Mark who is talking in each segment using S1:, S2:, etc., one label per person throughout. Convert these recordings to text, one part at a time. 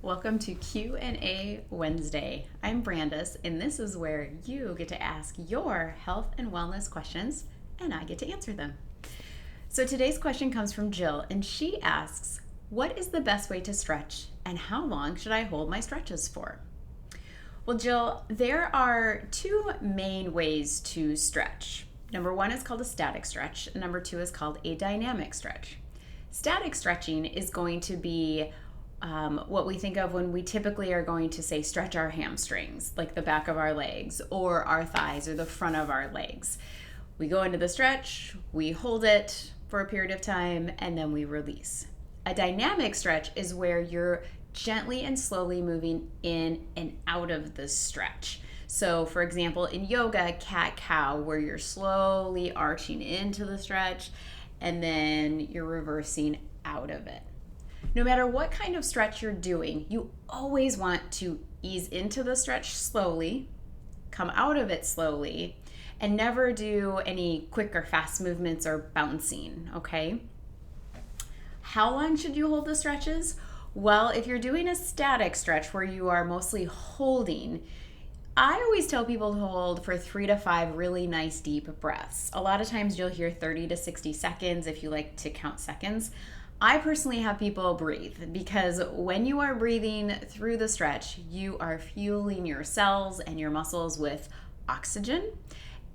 S1: Welcome to Q&A Wednesday. I'm Brandis, and this is where you get to ask your health and wellness questions, and I get to answer them. So today's question comes from Jill, and she asks, what is the best way to stretch, and how long should I hold my stretches for? Well, Jill, there are two main ways to stretch. Number one is called a static stretch, and number two is called a dynamic stretch. Static stretching is going to be what we think of when we typically are going to say stretch our hamstrings, like the back of our legs or our thighs or the front of our legs. We go into the stretch, we hold it for a period of time, and then we release. A dynamic stretch is where you're gently and slowly moving in and out of the stretch. So for example, in yoga, cat-cow, where you're slowly arching into the stretch and then you're reversing out of it. No matter what kind of stretch you're doing, you always want to ease into the stretch slowly, come out of it slowly, and never do any quick or fast movements or bouncing, okay? How long should you hold the stretches? Well, if you're doing a static stretch where you are mostly holding, I always tell people to hold for 3 to 5 really nice deep breaths. A lot of times you'll hear 30 to 60 seconds if you like to count seconds. I personally have people breathe because when you are breathing through the stretch, you are fueling your cells and your muscles with oxygen,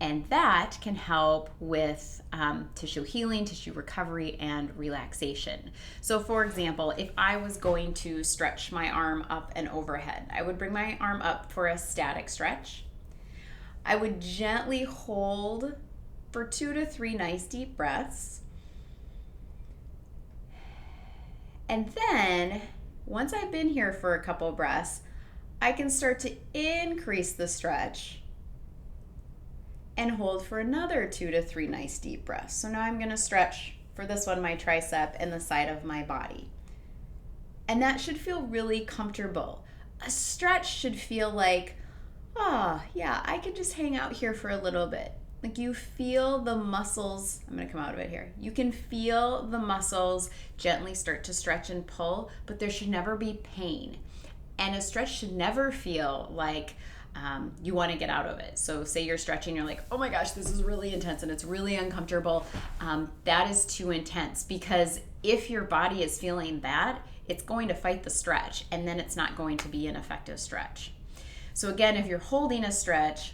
S1: and that can help with tissue healing, tissue recovery, and relaxation. So for example, if I was going to stretch my arm up and overhead, I would bring my arm up for a static stretch. I would gently hold for 2 to 3 nice deep breaths. And then, once I've been here for a couple breaths, I can start to increase the stretch and hold for another 2 to 3 nice deep breaths. So now I'm going to stretch for this one, my tricep and the side of my body. And that should feel really comfortable. A stretch should feel like, yeah, I could just hang out here for a little bit. Like you feel the muscles, I'm going to come out of it here. You can feel the muscles gently start to stretch and pull, but there should never be pain. And a stretch should never feel like you want to get out of it. So say you're stretching, you're like, oh my gosh, this is really intense and it's really uncomfortable. That is too intense, because if your body is feeling that, it's going to fight the stretch, and then it's not going to be an effective stretch. So again, if you're holding a stretch,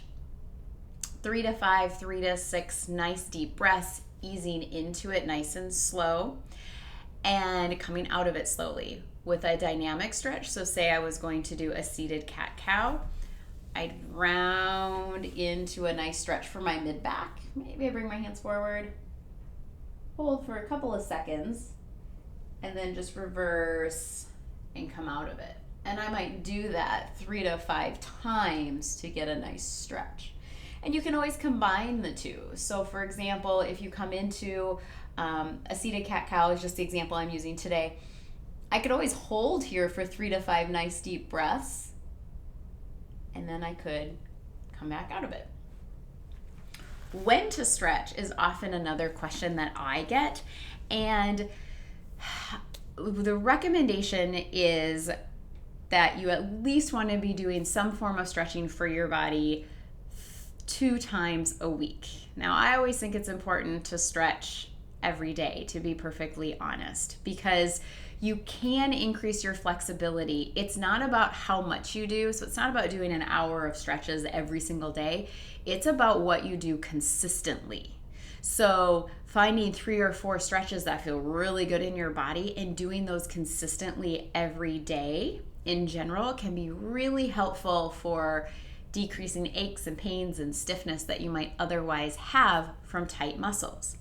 S1: 3 to 5, 3 to 6 nice deep breaths, easing into it nice and slow, and coming out of it slowly with a dynamic stretch. So say I was going to do a seated cat-cow, I'd round into a nice stretch for my mid-back. Maybe I bring my hands forward, hold for a couple of seconds, and then just reverse and come out of it. And I might do that 3 to 5 times to get a nice stretch. And you can always combine the two. So for example, if you come into a seated cat-cow, is just the example I'm using today, I could always hold here for 3 to 5 nice deep breaths, and then I could come back out of it. When to stretch is often another question that I get, and the recommendation is that you at least want to be doing some form of stretching for your body 2 times a week. Now, I always think it's important to stretch every day, to be perfectly honest, because you can increase your flexibility. It's not about how much you do. So it's not about doing an hour of stretches every single day. It's about what you do consistently. So finding 3 or 4 stretches that feel really good in your body and doing those consistently every day in general can be really helpful for decreasing aches and pains and stiffness that you might otherwise have from tight muscles.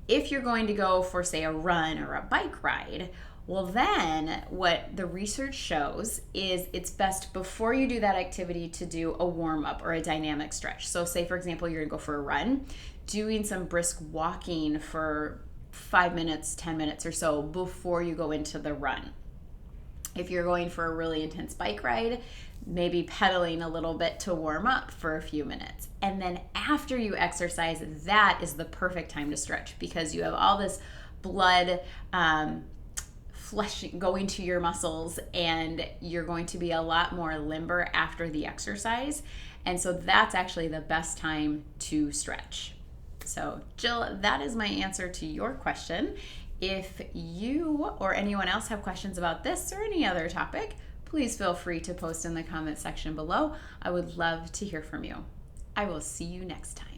S1: If you're going to go for, say, a run or a bike ride, well then what the research shows is it's best before you do that activity to do a warm-up or a dynamic stretch. So say, for example, you're going to go for a run, doing some brisk walking for 5 minutes, 10 minutes or so before you go into the run. If you're going for a really intense bike ride, maybe pedaling a little bit to warm up for a few minutes. And then after you exercise, that is the perfect time to stretch, because you have all this blood flushing, going to your muscles, and you're going to be a lot more limber after the exercise. And so that's actually the best time to stretch. So, Jill, that is my answer to your question. If you or anyone else have questions about this or any other topic, please feel free to post in the comment section below. I would love to hear from you. I will see you next time.